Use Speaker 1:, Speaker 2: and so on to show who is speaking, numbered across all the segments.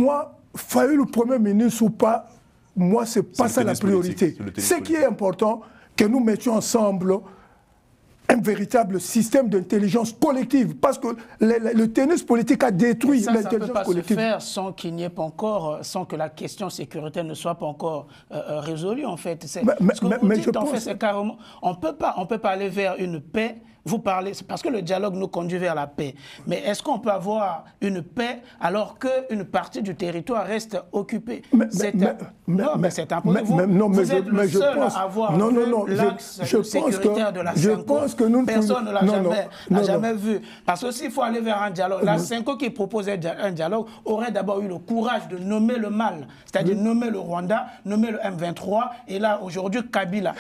Speaker 1: moi, Fayoulou le Premier ministre ou pas, moi, c'est pas ça la priorité. Ce qui est important, que nous mettions ensemble un véritable système d'intelligence collective, parce que le tennis politique a détruit l'intelligence collective.
Speaker 2: Ça ne peut pas se faire sans qu'il n'y ait pas encore, sans que la question sécuritaire ne soit pas encore résolue, en fait. Ce que vous dites, en fait, c'est carrément... On peut pas aller vers une paix. Vous parlez, c'est parce que le dialogue nous conduit vers la paix. Mais est-ce qu'on peut avoir une paix alors qu'une partie du territoire reste occupée? Non, mais c'est impossible. Vous êtes le seul à avoir l'axe sécuritaire de la Senko. Personne ne l'a jamais vu. Parce que s'il faut aller vers un dialogue, la Senko qui proposait un dialogue aurait d'abord eu le courage de nommer le mal, c'est-à-dire nommer le Rwanda, nommer le M23, et là, aujourd'hui, Kabila.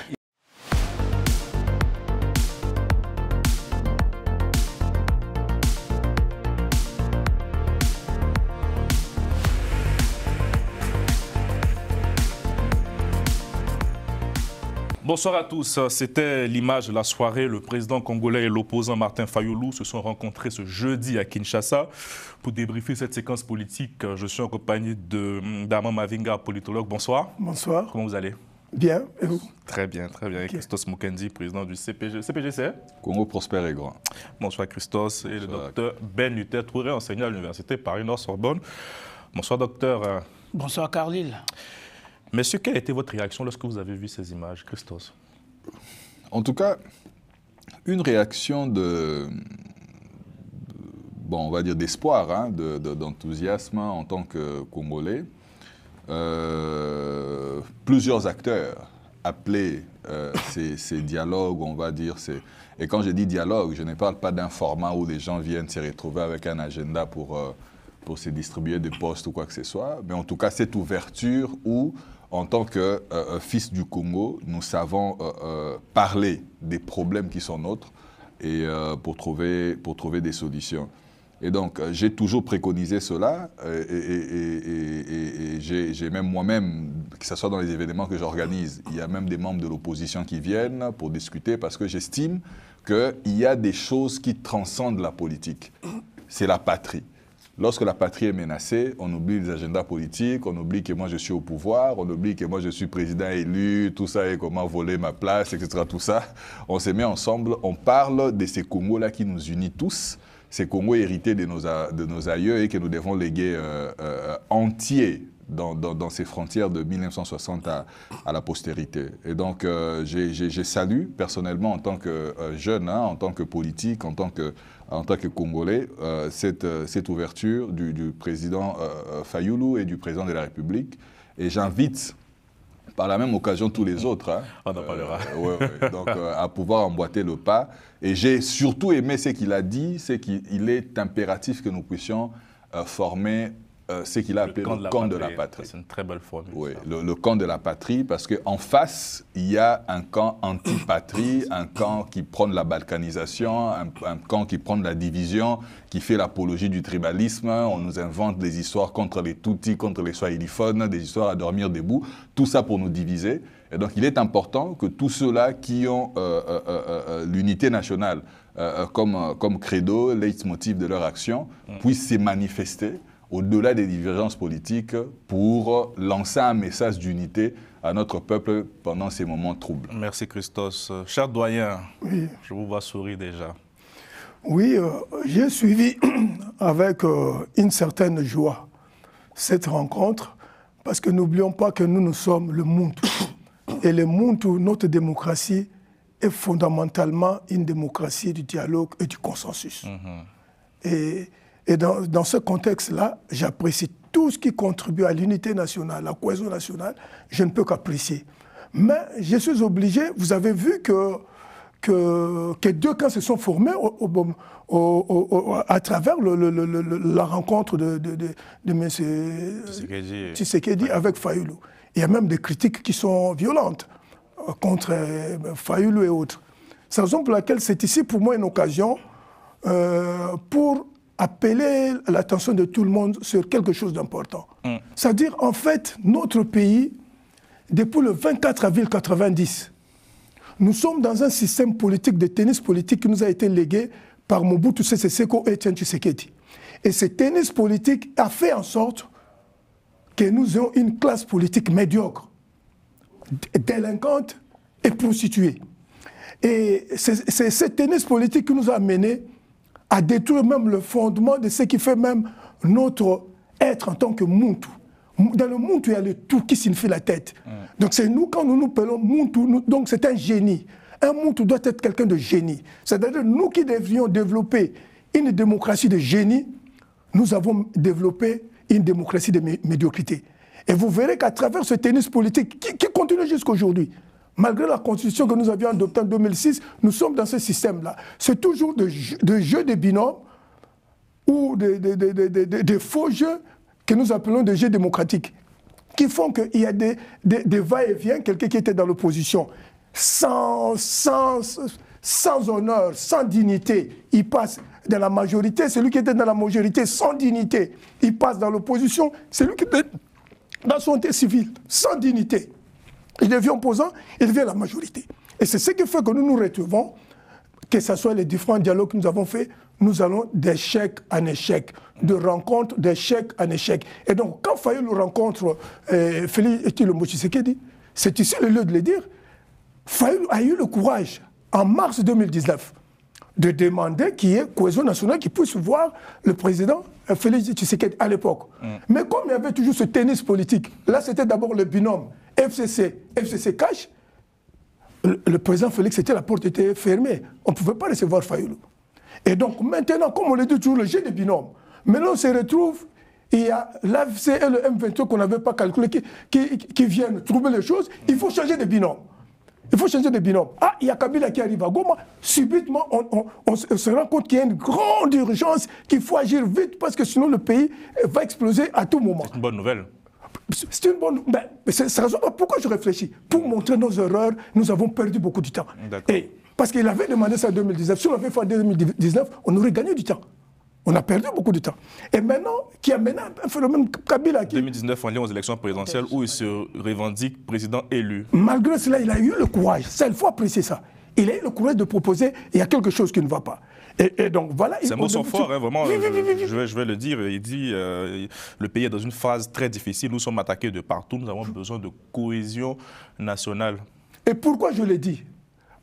Speaker 3: Bonsoir à tous. C'était l'image de la soirée. Le président congolais et l'opposant Martin Fayoulou se sont rencontrés ce jeudi à Kinshasa pour débriefer cette séquence politique. Je suis en compagnie d'Armand Mavinga, politologue. Bonsoir.
Speaker 1: Bonsoir.
Speaker 3: Comment vous allez?
Speaker 1: Bien. Et vous?
Speaker 3: Très bien, très bien. Okay. Christos Mukendi, président du CPG. CPG, c'est
Speaker 4: Congo Prospère et Grand.
Speaker 3: Bonsoir Christos. Et le docteur Ben Luther Touré, enseignant à l'université Paris-Nord-Sorbonne. Bonsoir docteur.
Speaker 2: Bonsoir Carlyle.
Speaker 3: Monsieur, quelle a été votre réaction lorsque vous avez vu ces images, Christos?
Speaker 4: En tout cas, une réaction on va dire d'espoir, hein, d'enthousiasme en tant que Congolais. Plusieurs acteurs appelaient ces dialogues, on va dire. Et quand je dis dialogue, je ne parle pas d'un format où les gens viennent se retrouver avec un agenda pour se distribuer des postes ou quoi que ce soit, mais en tout cas cette ouverture où, en tant que fils du Congo, nous savons parler des problèmes qui sont nôtres et pour trouver des solutions. Et donc, j'ai toujours préconisé cela et j'ai même moi-même, que ce soit dans les événements que j'organise, il y a même des membres de l'opposition qui viennent pour discuter parce que j'estime qu'il y a des choses qui transcendent la politique. C'est la patrie. Lorsque la patrie est menacée, on oublie les agendas politiques, on oublie que moi je suis au pouvoir, on oublie que moi je suis président élu, tout ça et comment voler ma place, etc. Tout ça, on se met ensemble, on parle de ces Congos-là qui nous unissent tous, ces Congos hérités de nos aïeux et que nous devons léguer entiers dans ces frontières de 1960 à la postérité. Et donc, j'ai salué personnellement en tant que jeune, hein, en tant que politique, en tant que Congolais, cette ouverture du président Fayoulou et du président de la République. Et j'invite par la même occasion tous les autres, hein,
Speaker 3: on en parlera.
Speaker 4: Donc, à pouvoir emboîter le pas. Et j'ai surtout aimé ce qu'il a dit, c'est qu'il est impératif que nous puissions former ce qu'il a appelé le camp de la patrie.
Speaker 3: C'est une très belle formule.
Speaker 4: Oui, le camp de la patrie, parce qu'en face, il y a un camp anti-patrie, un camp qui prône la balkanisation, un camp qui prône la division, qui fait l'apologie du tribalisme. On nous invente des histoires contre les Tutsis, contre les Swahiliphones, des histoires à dormir debout, tout ça pour nous diviser. Et donc, il est important que tous ceux-là qui ont l'unité nationale comme credo, leitmotiv de leur action, puissent se manifester au-delà des divergences politiques pour lancer un message d'unité à notre peuple pendant ces moments troubles.
Speaker 3: Merci Christos. Cher doyen,
Speaker 1: oui.
Speaker 3: Je vous vois sourire déjà.
Speaker 1: Oui, j'ai suivi avec une certaine joie cette rencontre parce que n'oublions pas que nous sommes le monde. Et le monde, notre démocratie est fondamentalement une démocratie du dialogue et du consensus. Et dans ce contexte-là, j'apprécie tout ce qui contribue à l'unité nationale, à la cohésion nationale, je ne peux qu'apprécier. Mais je suis obligé, vous avez vu que deux camps se sont formés à travers la rencontre de M. Tshisekedi avec Fayoulou. Il y a même des critiques qui sont violentes contre Fayoulou et autres. C'est la raison pour laquelle c'est ici pour moi une occasion pour appeler l'attention de tout le monde sur quelque chose d'important. C'est-à-dire, en fait, notre pays, depuis le 24 avril 1990, nous sommes dans un système politique de tennis politique qui nous a été légué par Mobutu Sese Seko et Etienne Tshisekedi. Et ce tennis politique a fait en sorte que nous ayons une classe politique médiocre, délinquante et prostituée. Et c'est cette tennis politique qui nous a amenés à détruire même le fondement de ce qui fait même notre être en tant que Muntu. Dans le Muntu, il y a le tout qui signifie la tête. Donc c'est nous, quand nous nous appelons Muntu, donc c'est un génie. Un Muntu doit être quelqu'un de génie. C'est-à-dire nous qui devrions développer une démocratie de génie, nous avons développé une démocratie de médiocrité. Et vous verrez qu'à travers ce tennis politique qui continue jusqu'à aujourd'hui, malgré la constitution que nous avions adoptée en 2006, nous sommes dans ce système-là. C'est toujours de jeux de binômes ou de faux jeux que nous appelons des jeux démocratiques, qui font qu'il y a des va-et-vient, quelqu'un qui était dans l'opposition, sans honneur, sans dignité, il passe dans la majorité, celui qui était dans la majorité sans dignité, il passe dans l'opposition, celui qui était dans son état civil, sans dignité. Il devient opposant, il devient la majorité. Et c'est ce qui fait que nous nous retrouvons, que ce soit les différents dialogues que nous avons faits, nous allons d'échec en échec, de rencontre d'échec en échec. Et donc, quand Fayoulou rencontre Félix Tshisekedi, c'est ici le lieu de le dire, Fayoulou a eu le courage, en mars 2019, de demander qu'il y ait cohésion nationale qui puisse voir le président Félix Tshisekedi à l'époque. Mais comme il y avait toujours ce tennis politique, là c'était d'abord le binôme FCC cash, le président Félix, la porte était fermée. On ne pouvait pas recevoir Fayoulou. Et donc maintenant, comme on le dit toujours, le jeu des binômes, maintenant on se retrouve, il y a l'AFC et le M23 qu'on n'avait pas calculé qui viennent trouver les choses, il faut changer de binôme. Il faut changer de binôme. Ah, il y a Kabila qui arrive à Goma. Subitement, on se rend compte qu'il y a une grande urgence, qu'il faut agir vite parce que sinon le pays va exploser à tout moment.
Speaker 3: C'est une bonne nouvelle.
Speaker 1: C'est une bonne nouvelle. C'est raison pourquoi je réfléchis. Pour montrer nos erreurs, nous avons perdu beaucoup de temps. Et parce qu'il avait demandé ça en 2019. Si on l'avait fait en 2019, on aurait gagné du temps. On a perdu beaucoup de temps. Et maintenant, qui a mené un phénomène Kabila qui...
Speaker 3: 2019, en lien aux élections présidentielles, où il se revendique président élu.
Speaker 1: Malgré cela, il a eu le courage. Ça, il faut apprécier ça. Il a eu le courage de proposer, il y a quelque chose qui ne va pas. Et donc voilà...
Speaker 3: Ces mots sont forts, hein, vraiment, je vais le dire. Il dit, le pays est dans une phase très difficile, nous sommes attaqués de partout, nous avons besoin de cohésion nationale.
Speaker 1: Et pourquoi je le dis?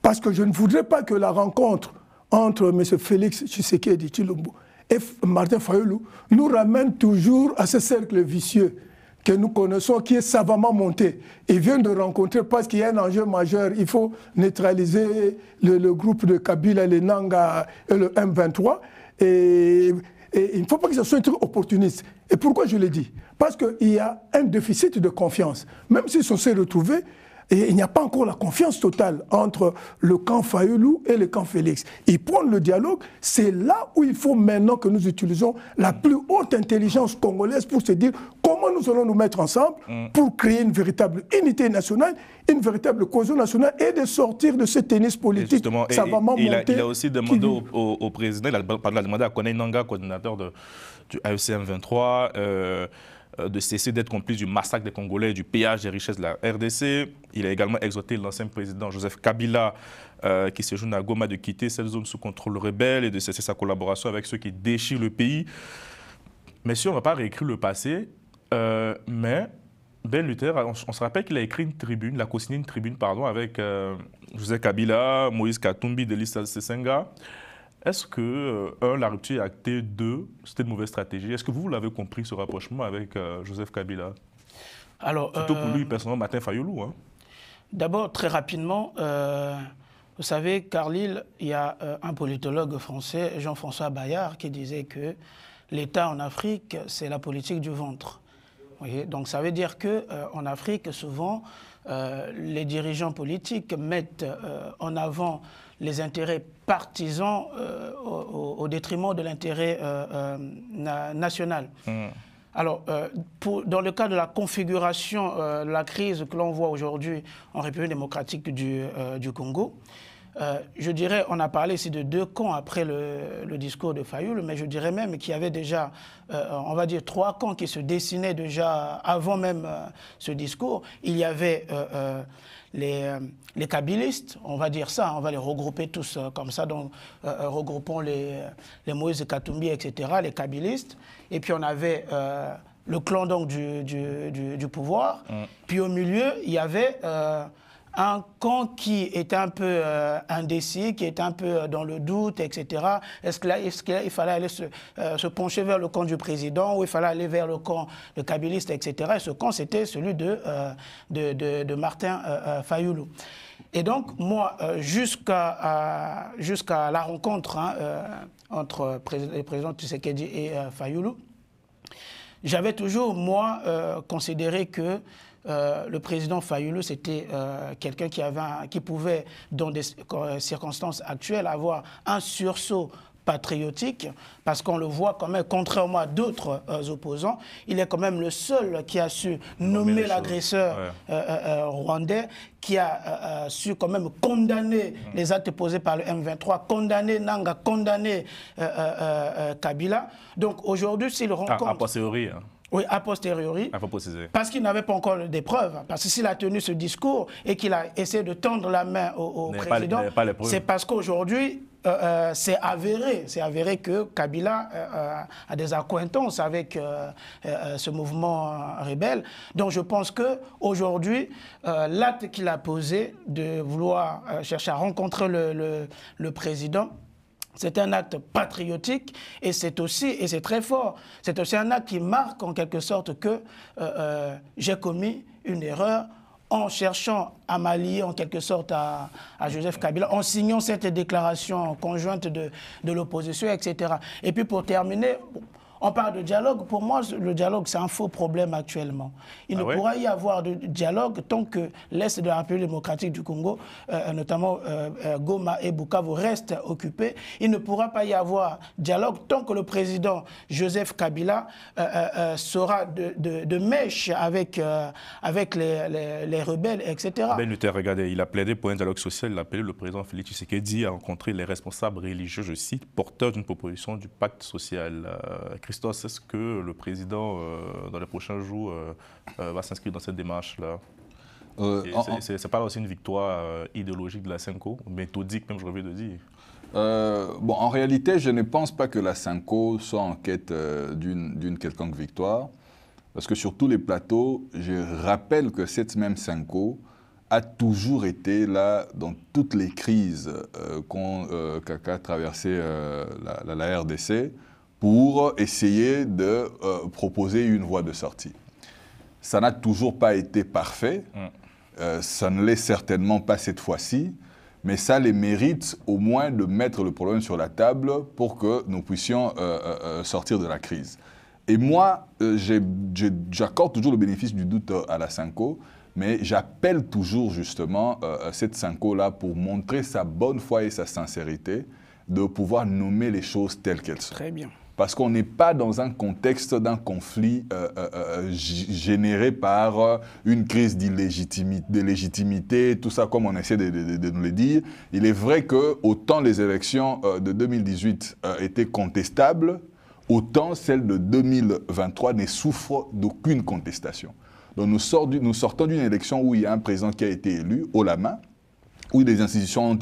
Speaker 1: Parce que je ne voudrais pas que la rencontre entre M. Félix Tshisekedi Tshilombo et Martin Fayoulou nous ramène toujours à ce cercle vicieux que nous connaissons, qui est savamment monté. Ils viennent de rencontrer parce qu'il y a un enjeu majeur. Il faut neutraliser le groupe de Kabila, les Nanga et le M23. Et il ne faut pas que ce soit un truc opportuniste. Et pourquoi je le dis? Parce qu'il y a un déficit de confiance. Même s'ils sont s'est retrouvés, et il n'y a pas encore la confiance totale entre le camp Fayoulou et le camp Félix. Ils prennent le dialogue, c'est là où il faut maintenant que nous utilisons la plus haute intelligence congolaise pour se dire comment nous allons nous mettre ensemble pour créer une véritable unité nationale, une véritable cohésion nationale et de sortir de ce tennis politique savamment monté.
Speaker 3: Il a aussi demandé au président, il a demandé à Corneille Nangaa, coordinateur du AFC M23, de cesser d'être complice du massacre des Congolais et du pillage des richesses de la RDC. Il a également exhorté l'ancien président Joseph Kabila, qui séjourne à Goma, de quitter cette zone sous contrôle rebelle et de cesser sa collaboration avec ceux qui déchirent le pays. Mais si on ne va pas réécrire le passé, mais Ben Luther, on se rappelle qu'il a écrit une tribune, il a co-signé une tribune, pardon, avec Joseph Kabila, Moïse Katumbi, Delis Sesenga. Est-ce que, la rupture est actée, 2, c'était une mauvaise stratégie? Est-ce que vous l'avez compris, ce rapprochement avec Joseph Kabila?
Speaker 2: Alors,
Speaker 3: surtout pour lui, personnellement, Martin Fayoulou. Hein.
Speaker 2: D'abord, très rapidement, vous savez, Carlyle, il y a un politologue français, Jean-François Bayard, qui disait que l'État en Afrique, c'est la politique du ventre. Vous voyez? Donc ça veut dire qu'en Afrique, souvent, les dirigeants politiques mettent en avant les intérêts partisans au détriment de l'intérêt national. Alors, dans le cas de la configuration, la crise que l'on voit aujourd'hui en République démocratique du Congo, je dirais, on a parlé ici de 2 camps après le discours de Fayoulou, mais je dirais même qu'il y avait déjà, on va dire, 3 camps qui se dessinaient déjà avant même ce discours. Il y avait les kabylistes, on va dire ça, on va les regrouper tous comme ça, donc regroupons les Moïse Katumbi, etc., les kabylistes. Et puis on avait le clan donc, du pouvoir. Puis au milieu, il y avait un camp qui était un peu indécis, qui était un peu dans le doute, etc. Est-ce qu'il fallait aller se pencher vers le camp du président ou il fallait aller vers le camp de Kabiliste, etc. Et ce camp, c'était celui de Martin Fayoulou. Et donc, moi, jusqu'à la rencontre entre le président Tshisekedi et Fayoulou, j'avais toujours, moi, considéré que le président Fayoulou, c'était quelqu'un qui pouvait, dans des circonstances actuelles, avoir un sursaut patriotique, parce qu'on le voit quand même, contrairement à d'autres opposants, il est quand même le seul qui a su nommer l'agresseur rwandais, qui a su quand même condamner les actes posés par le M23, condamner Nanga, condamner Kabila. Donc aujourd'hui, s'il rencontre...
Speaker 3: A posteriori, hein.
Speaker 2: Oui, a posteriori, parce qu'il n'avait pas encore des preuves. Parce que s'il a tenu ce discours et qu'il a essayé de tendre la main au président, c'est parce qu'aujourd'hui, c'est avéré que Kabila a des accointances avec ce mouvement rebelle. Donc je pense qu'aujourd'hui, l'acte qu'il a posé de vouloir chercher à rencontrer le président, c'est un acte patriotique et c'est aussi, et c'est très fort, c'est aussi un acte qui marque en quelque sorte que j'ai commis une erreur en cherchant à m'allier en quelque sorte à Joseph Kabila, en signant cette déclaration conjointe de l'opposition, etc. Et puis pour terminer, on parle de dialogue. Pour moi, le dialogue, c'est un faux problème actuellement. Il ne pourra y avoir de dialogue tant que l'Est de la République démocratique du Congo, notamment Goma et Bukavu, restent occupés. Il ne pourra pas y avoir dialogue tant que le président Joseph Kabila sera de mèche avec les rebelles, etc.
Speaker 3: Ben Luther, regardez, il a plaidé pour un dialogue social. Il a appelé le président Félix Tshisekedi à rencontrer les responsables religieux, je cite, porteurs d'une proposition du pacte social. Christos, est-ce que le président, dans les prochains jours, va s'inscrire dans cette démarche-là? C'est pas aussi une victoire idéologique de la Senko, méthodique même, je reviens de dire.
Speaker 4: Bon, en réalité, je ne pense pas que la Senko soit en quête d'une quelconque victoire, parce que sur tous les plateaux, je rappelle que cette même Senko a toujours été là dans toutes les crises qu'a traversé la RDC, pour essayer de proposer une voie de sortie. Ça n'a toujours pas été parfait, ça ne l'est certainement pas cette fois-ci, mais ça les mérite au moins de mettre le problème sur la table pour que nous puissions sortir de la crise. Et moi, j'accorde toujours le bénéfice du doute à la Senko, mais j'appelle toujours justement cette Senko-là pour montrer sa bonne foi et sa sincérité, de pouvoir nommer les choses telles qu'elles sont.
Speaker 2: Très bien.
Speaker 4: Parce qu'on n'est pas dans un contexte d'un conflit généré par une crise de légitimité, tout ça comme on essaie de nous le dire. Il est vrai que autant les élections de 2018 étaient contestables, autant celles de 2023 ne souffrent d'aucune contestation. Donc nous sortons d'une élection où il y a un président qui a été élu haut la main, où des institutions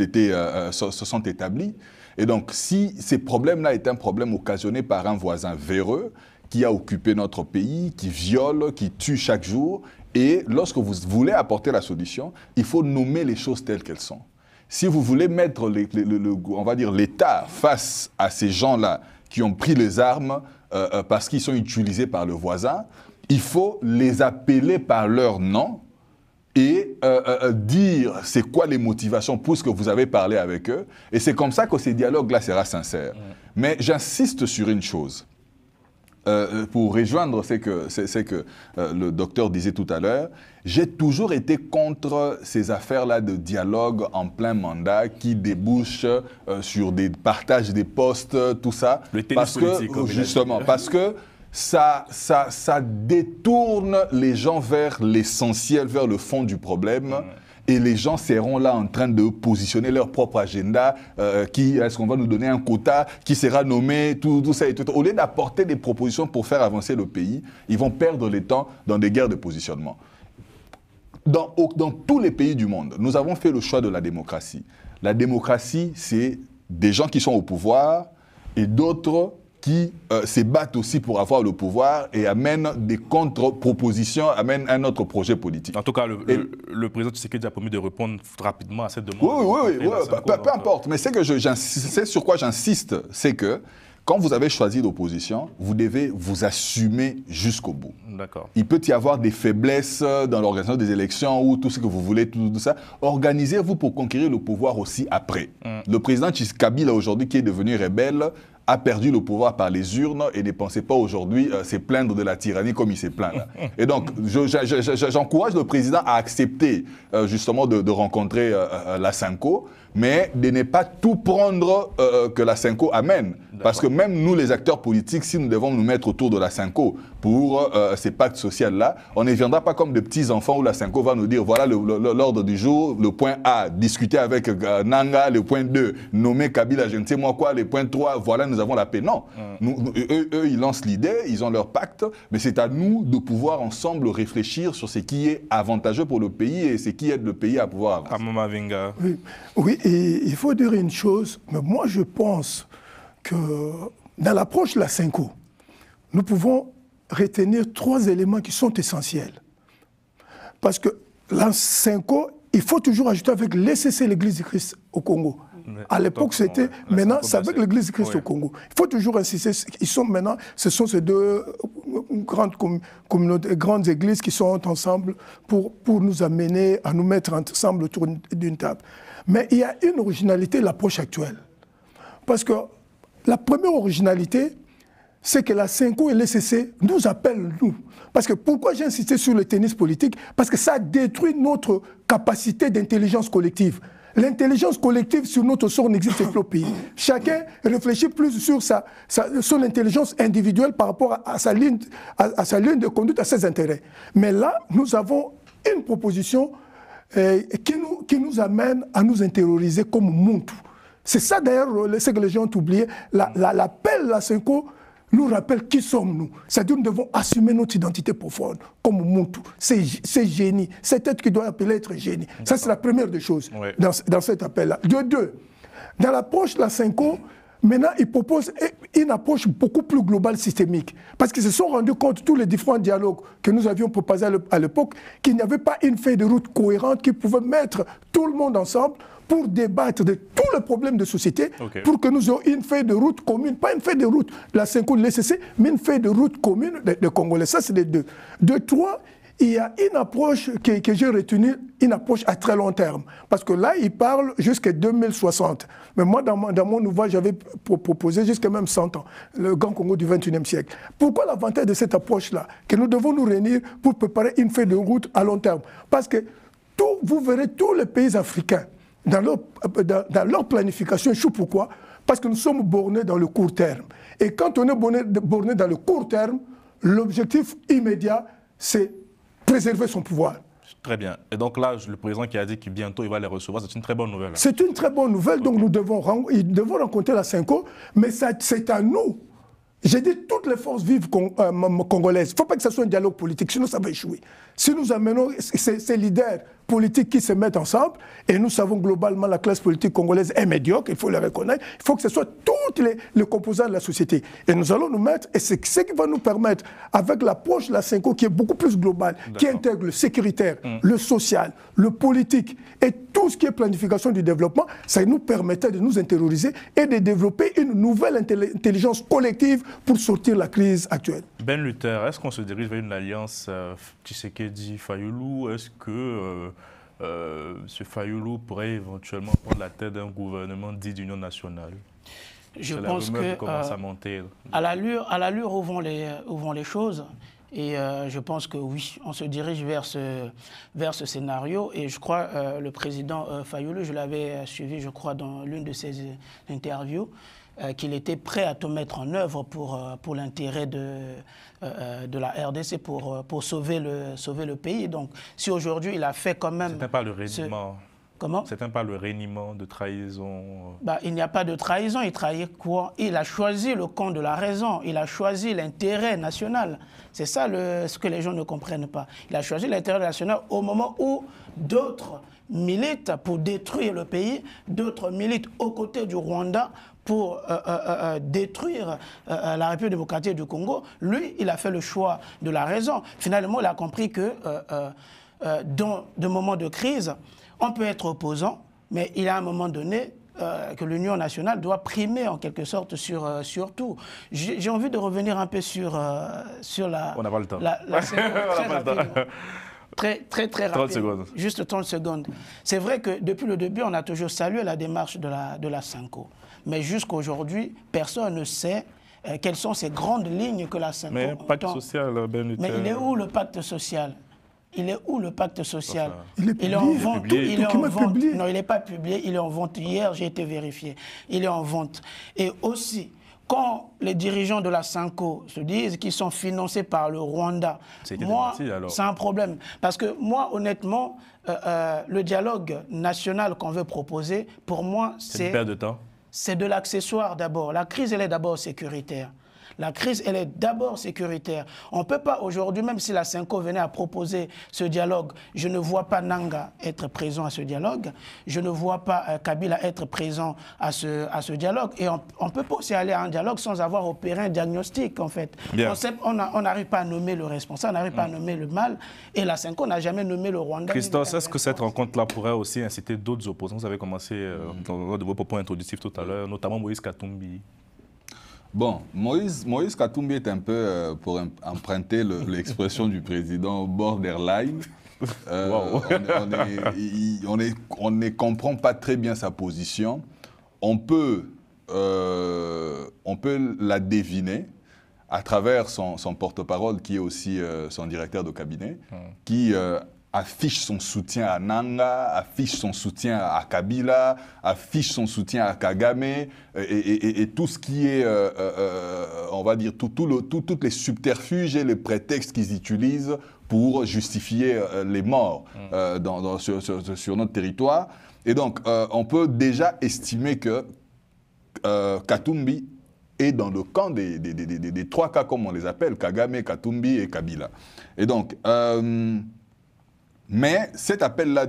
Speaker 4: se sont établies. Et donc, si ces problèmes-là étaient un problème occasionné par un voisin véreux qui a occupé notre pays, qui viole, qui tue chaque jour, et lorsque vous voulez apporter la solution, il faut nommer les choses telles qu'elles sont. Si vous voulez mettre, on va dire, l'État face à ces gens-là qui ont pris les armes parce qu'ils sont utilisés par le voisin, il faut les appeler par leur nom, et dire c'est quoi les motivations puisque vous avez parlé avec eux. Et c'est comme ça que ces dialogues-là sera sincère. Mais j'insiste sur une chose. Pour rejoindre ce que le docteur disait tout à l'heure, j'ai toujours été contre ces affaires-là de dialogue en plein mandat qui débouchent sur des partages des postes, tout ça.
Speaker 3: Le tennis politique,
Speaker 4: justement, parce que ça détourne les gens vers l'essentiel, vers le fond du problème. Et les gens seront là en train de positionner leur propre agenda. Est-ce qu'on va nous donner un quota qui sera nommé, tout ça et tout. Au lieu d'apporter des propositions pour faire avancer le pays, ils vont perdre le temps dans des guerres de positionnement. Dans tous les pays du monde, nous avons fait le choix de la démocratie. La démocratie, c'est des gens qui sont au pouvoir et d'autres qui se battent aussi pour avoir le pouvoir et amènent des contre-propositions, amènent un autre projet politique.
Speaker 3: En tout cas, le président Tshisekedi a promis de répondre rapidement à cette demande.
Speaker 4: Oui, peu importe. Mais c'est sur quoi j'insiste, c'est que quand vous avez choisi l'opposition, vous devez vous assumer jusqu'au bout.
Speaker 3: D'accord.
Speaker 4: Il peut y avoir des faiblesses dans l'organisation des élections ou tout ce que vous voulez, tout ça. Organisez-vous pour conquérir le pouvoir aussi après. Le président Kabila aujourd'hui, qui est devenu rebelle, a perdu le pouvoir par les urnes et ne pensez pas aujourd'hui se plaindre de la tyrannie comme il s'est plaint là. Et donc, j'encourage le président à accepter justement de rencontrer la Sanko, mais de ne pas tout prendre que la Sanko amène. Parce que même nous, les acteurs politiques, si nous devons nous mettre autour de la Sanko pour ces pactes sociaux-là, on ne viendra pas comme de petits enfants où la Sanko va nous dire, voilà l'ordre du jour, le point A, discuter avec Nanga, le point 2, nommer Kabila, je ne sais moi quoi, le point 3, voilà, nous avons la paix. Non, eux, ils lancent l'idée, ils ont leur pacte, mais c'est à nous de pouvoir ensemble réfléchir sur ce qui est avantageux pour le pays et ce qui aide le pays à pouvoir avancer.
Speaker 1: Oui, et il faut dire une chose, mais moi je pense que dans l'approche de la Sanko, nous pouvons retenir 3 éléments qui sont essentiels. Parce que la Sanko, il faut toujours ajouter avec l'ECC, l'Église du Christ au Congo. À l'époque, c'était, maintenant, c'est avec l'Église du Christ au Congo. Il faut toujours insister, ils sont maintenant, ce sont ces 2 grandes communautés, grandes églises qui sont ensemble pour nous amener à nous mettre ensemble autour d'une table. Mais il y a une originalité de l'approche actuelle. Parce que la première originalité, c'est que la Sanko et l'ECC nous appellent, nous. Parce que pourquoi j'ai insisté sur le tennis politique? Parce que ça détruit notre capacité d'intelligence collective. L'intelligence collective sur notre sort n'existe plus au pays. Chacun réfléchit plus sur son intelligence individuelle par rapport à sa ligne de conduite, à ses intérêts. Mais là, nous avons une proposition qui nous amène à nous intérioriser comme Muntu. C'est ça d'ailleurs ce que les gens ont oublié. L'appel de la Sanko nous rappelle qui sommes-nous. C'est-à-dire que nous devons assumer notre identité profonde comme Muntu. C'est génie. C'est être qui doit appeler être génie. Ça, c'est la première des choses dans cet appel-là. De 2, dans l'approche de la Sanko, maintenant, ils proposent une approche beaucoup plus globale, systémique. Parce qu'ils se sont rendus compte, tous les différents dialogues que nous avions proposés à l'époque, qu'il n'y avait pas une feuille de route cohérente qui pouvait mettre tout le monde ensemble pour débattre de tous les problèmes de société, pour que nous ayons une feuille de route commune, pas une feuille de route de la Sanko de l'ECC, mais une feuille de route commune des Congolais. Ça, c'est les 2. De 3, il y a une approche que j'ai retenue, une approche à très long terme. Parce que là, il parle jusqu'à 2060. Mais moi, dans mon ouvrage, j'avais proposé jusqu'à même 100 ans, le Grand Congo du XXIe siècle. Pourquoi l'avantage de cette approche-là? Que nous devons nous réunir pour préparer une feuille de route à long terme. Parce que vous verrez tous les pays africains, dans leur planification, échouent. Pourquoi? Parce que nous sommes bornés dans le court terme. Et quand on est borné dans le court terme, l'objectif immédiat, c'est préserver son pouvoir.
Speaker 3: Très bien. Et donc là, le président qui a dit que bientôt il va les recevoir, c'est une très bonne nouvelle.
Speaker 1: C'est une très bonne nouvelle, donc nous devons rencontrer la Sanko, mais c'est à nous. J'ai dit toutes les forces vives congolaises. Il ne faut pas que ce soit un dialogue politique, sinon ça va échouer. Si nous amenons ces leaders politiques qui se mettent ensemble, et nous savons globalement la classe politique congolaise est médiocre, il faut le reconnaître, il faut que ce soit toutes les composants de la société. Et nous allons nous mettre, et c'est ce qui va nous permettre, avec l'approche de la Sanko qui est beaucoup plus globale, qui intègre le sécuritaire, le social, le politique, et tout ce qui est planification du développement, ça nous permettait de nous intérioriser et de développer une nouvelle intelligence collective pour sortir de la crise actuelle.
Speaker 3: Ben Luther, est-ce qu'on se dirige vers une alliance Tshisekedi-Fayoulou? Est-ce que M. Fayoulou pourrait éventuellement prendre la tête d'un gouvernement dit d'union nationale?
Speaker 2: Je pense que à l'allure où vont les choses, et je pense que oui, on se dirige vers ce scénario. Et je crois le président Fayoulou, je l'avais suivi, je crois, dans l'une de ses interviews, qu'il était prêt à tout mettre en œuvre pour l'intérêt de la RDC, pour sauver le pays. Donc, si aujourd'hui il a fait quand même...
Speaker 3: Ce n'est pas le régiment.
Speaker 2: Comment?
Speaker 3: C'était pas le reniement de trahison.
Speaker 2: Il n'y a pas de trahison. Il trahit quoi? Il a choisi le camp de la raison. Il a choisi l'intérêt national. C'est ça ce que les gens ne comprennent pas. Il a choisi l'intérêt national au moment où d'autres militent pour détruire le pays, d'autres militent aux côtés du Rwanda pour détruire la République démocratique du Congo. Lui, il a fait le choix de la raison. Finalement, il a compris que dans des moments de crise, on peut être opposant, mais il y a un moment donné que l'Union nationale doit primer en quelque sorte sur tout. J'ai envie de revenir un peu sur la...
Speaker 3: On n'a pas le temps.
Speaker 2: Très rapide.
Speaker 3: 30 secondes.
Speaker 2: Juste 30 secondes. C'est vrai que depuis le début, on a toujours salué la démarche de la SENCO. Mais jusqu'à aujourd'hui, personne ne sait quelles sont ces grandes lignes que la SENCO...
Speaker 3: Mais pacte social,
Speaker 2: Mais il est où le pacte social? Il est où le pacte social?
Speaker 1: Il est en
Speaker 2: vente. Il est en vente. Non, il n'est pas publié, il est en vente. Hier, j'ai été vérifié. Il est en vente. Et aussi, quand les dirigeants de la SENCO se disent qu'ils sont financés par le Rwanda, moi, c'est un problème. Parce que moi, honnêtement, le dialogue national qu'on veut proposer, pour moi, c'est
Speaker 3: une perte de temps.
Speaker 2: C'est de l'accessoire d'abord. La crise, elle est d'abord sécuritaire. La crise, elle est d'abord sécuritaire. On ne peut pas aujourd'hui, même si la SENCO venait à proposer ce dialogue, je ne vois pas Nanga être présent à ce dialogue, je ne vois pas Kabila être présent à ce dialogue. Et on ne peut pas aussi aller à un dialogue sans avoir opéré un diagnostic, en fait. On n'arrive pas à nommer le responsable, on n'arrive pas à nommer le mal. Et la SENCO n'a jamais nommé le Rwanda.
Speaker 3: Christophe, est-ce que cette rencontre-là pourrait aussi inciter d'autres opposants? Vous avez commencé dans vos propos introductifs tout à l'heure, notamment Moïse Katumbi.
Speaker 4: Bon, Moïse Katumbi est un peu, pour emprunter l'expression du président, borderline. On ne comprend pas très bien sa position. On peut la deviner à travers son porte-parole, qui est aussi son directeur de cabinet, qui affiche son soutien à Nanga, affiche son soutien à Kabila, affiche son soutien à Kagame, et tout ce qui est, on va dire, toutes les subterfuges et les prétextes qu'ils utilisent pour justifier les morts sur notre territoire. Et donc, on peut déjà estimer que Katumbi est dans le camp des trois cas, comme on les appelle, Kagame, Katumbi et Kabila. Et donc, mais cet appel-là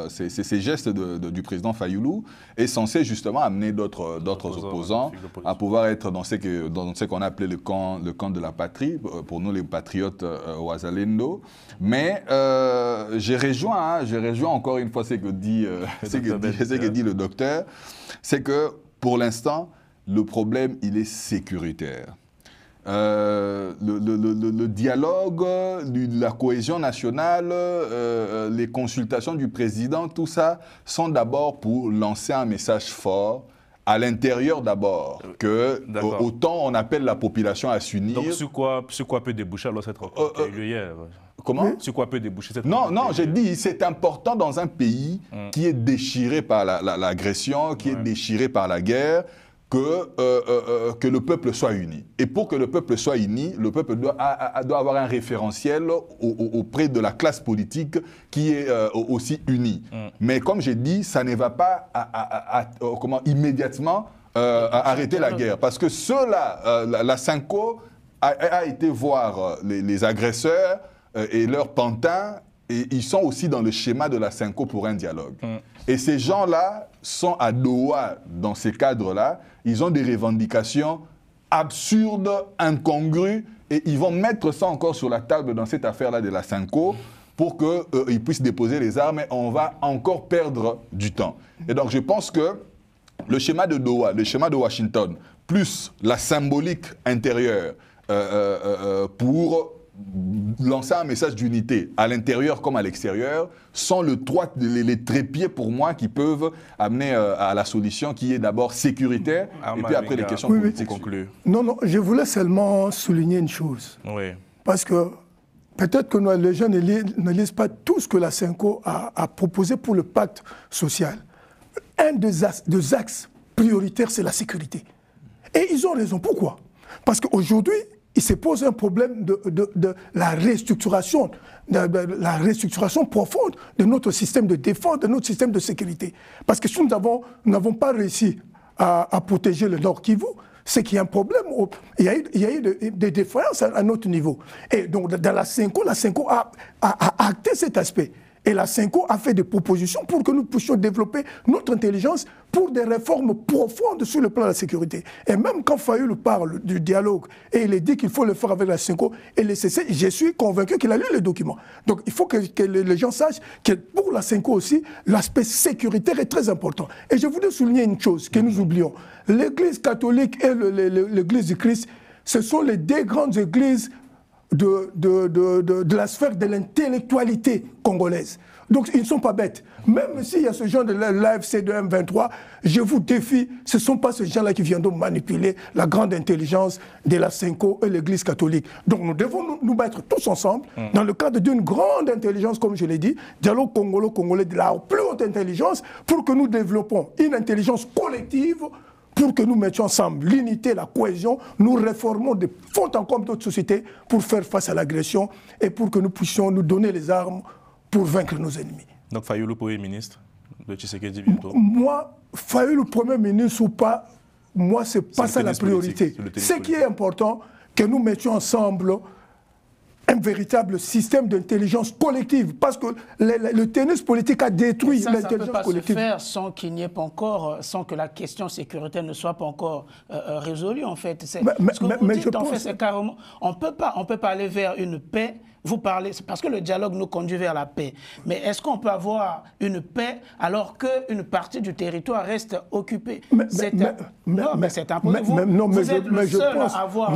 Speaker 4: ces gestes du président Fayoulou est censé justement amener d'autres opposants à pouvoir être dans ce qu'on a appelé le camp de la patrie, pour nous les patriotes Wazalendo. Mais j'ai rejoint encore une fois ce que dit le docteur, c'est que pour l'instant, le problème, il est sécuritaire. Le dialogue, la cohésion nationale, les consultations du président, tout ça sont d'abord pour lancer un message fort à l'intérieur d'abord, que autant on appelle la population à s'unir.
Speaker 3: Donc sur quoi peut déboucher alors cette rencontre qui a eu lieu hier?
Speaker 4: Comment?
Speaker 3: Sur quoi peut déboucher cette rencontre?
Speaker 4: Non, j'ai dit c'est important dans un pays qui est déchiré par l'agression, qui est déchiré par la guerre, que le peuple soit uni. Et pour que le peuple soit uni, le peuple doit avoir un référentiel auprès de la classe politique qui est aussi unie. Mais comme j'ai dit, ça ne va pas immédiatement arrêter la guerre. Parce que ceux-là, la SENCO a été voir les agresseurs et leurs pantins, et ils sont aussi dans le schéma de la SENCO pour un dialogue. Et ces gens-là sont à Doha dans ces cadres-là. Ils ont des revendications absurdes, incongrues, et ils vont mettre ça encore sur la table dans cette affaire-là de la SENCO pour qu'ils puissent déposer les armes, et on va encore perdre du temps. Et donc je pense que le schéma de Doha, le schéma de Washington, plus la symbolique intérieure pour lancer un message d'unité à l'intérieur comme à l'extérieur sont les trépieds pour moi qui peuvent amener à la solution qui est d'abord sécuritaire et puis après les questions politiques.
Speaker 1: Non, je voulais seulement souligner une chose.
Speaker 3: Oui.
Speaker 1: Parce que peut-être que les gens ne lisent pas tout ce que la SENCO a proposé pour le pacte social. Un des axes prioritaires, c'est la sécurité. Et ils ont raison. Pourquoi? Parce qu'aujourd'hui, il se pose un problème de la restructuration profonde de notre système de défense, de notre système de sécurité. Parce que si nous n'avons pas réussi à protéger le Nord Kivu, c'est qu'il y a un problème. Il y a eu des défaillances à notre niveau. Et donc, dans la CENCO a acté cet aspect. Et la CENCO a fait des propositions pour que nous puissions développer notre intelligence pour des réformes profondes sur le plan de la sécurité. Et même quand Fayoulou parle du dialogue et il dit qu'il faut le faire avec la CENCO et le CC, je suis convaincu qu'il a lu les documents. Donc il faut que les gens sachent que pour la CENCO aussi, l'aspect sécuritaire est très important. Et je voudrais souligner une chose que nous oublions. L'Église catholique et l'Église du Christ, ce sont les deux grandes églises de la sphère de l'intellectualité congolaise. Donc ils ne sont pas bêtes. Même s'il y a ce genre de l'AFC de M23, je vous défie, ce ne sont pas ces gens-là qui viendront manipuler la grande intelligence de la CENCO et l'Église catholique. Donc nous devons nous mettre tous ensemble dans le cadre d'une grande intelligence, comme je l'ai dit, dialogue congolo-congolais de la plus haute intelligence, pour que nous développons une intelligence collective, pour que nous mettions ensemble l'unité, la cohésion, nous réformons de fond en comble notre société pour faire face à l'agression et pour que nous puissions nous donner les armes pour vaincre nos ennemis.
Speaker 3: Donc Fayoulou, Premier ministre de Tshisekedi bientôt.
Speaker 1: Moi, Fayoulou, Premier ministre ou pas, moi, c'est pas ça la priorité. Ce qui est important, que nous mettions ensemble un véritable système d'intelligence collective, parce que le tennis politique a détruit l'intelligence collective.
Speaker 2: Ça ne peut pas se faire sans qu'il n'y ait pas encore, sans que la question sécuritaire ne soit pas encore résolue, en fait. Ce que vous dites, en fait, c'est carrément, on peut pas aller vers une paix. Vous parlez, parce que le dialogue nous conduit vers la paix. Mais est-ce qu'on peut avoir une paix alors qu'une partie du territoire reste occupée? Mais c'est impossible. Vous êtes le seul à avoir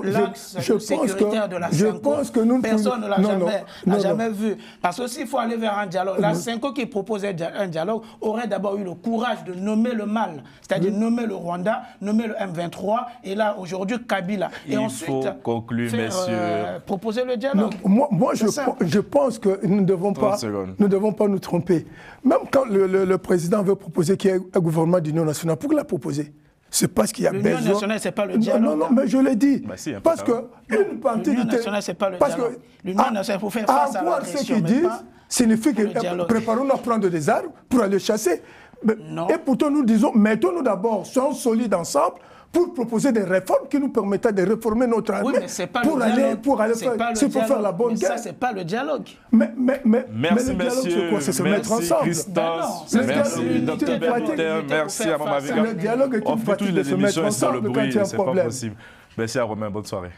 Speaker 2: l'axe sécuritaire de la CENCO. Personne ne l'a jamais vu. Parce que s'il faut aller vers un dialogue, la CENCO qui proposait un dialogue aurait d'abord eu le courage de nommer le mal, c'est-à-dire nommer le Rwanda, nommer le M23, et là, aujourd'hui, Kabila. Et ensuite,
Speaker 3: faut conclure, messieurs.
Speaker 2: Proposer le dialogue.
Speaker 1: Moi je pense que nous ne devons pas nous tromper. Même quand le président veut proposer qu'il y ait un gouvernement d'union nationale, pourquoi il l'a proposé? C'est parce qu'il y a besoin...
Speaker 2: L'union nationale, ce n'est pas le dialogue.
Speaker 1: Non, mais je l'ai dit.
Speaker 3: Bah, si,
Speaker 1: parce qu'une partie
Speaker 2: l'union nationale, ce n'est pas le dialogue. L'union nationale, pour faire face à l'agression,
Speaker 1: ce qu'ils disent signifie que préparons-nous à prendre des armes pour aller chasser. Et pourtant, nous disons, mettons-nous d'abord, soyons solides ensemble, pour proposer des réformes qui nous permettent de réformer notre armée pour aller faire la bonne guerre.
Speaker 2: Ça, c'est pas le dialogue.
Speaker 1: Mais
Speaker 3: merci,
Speaker 1: le dialogue, c'est quoi? C'est se mettre ensemble.
Speaker 3: Christophe, merci, Dr. Berluter, merci à Mama Vega.
Speaker 1: Le dialogue est
Speaker 3: on
Speaker 1: une
Speaker 3: fait
Speaker 1: pratique
Speaker 3: toutes
Speaker 1: de
Speaker 3: les
Speaker 1: se mettre
Speaker 3: émissions et sans le
Speaker 1: ensemble quand
Speaker 3: bruit,
Speaker 1: il y a un
Speaker 3: c'est pas
Speaker 1: problème.
Speaker 3: possible. Merci à Romain, bonne soirée.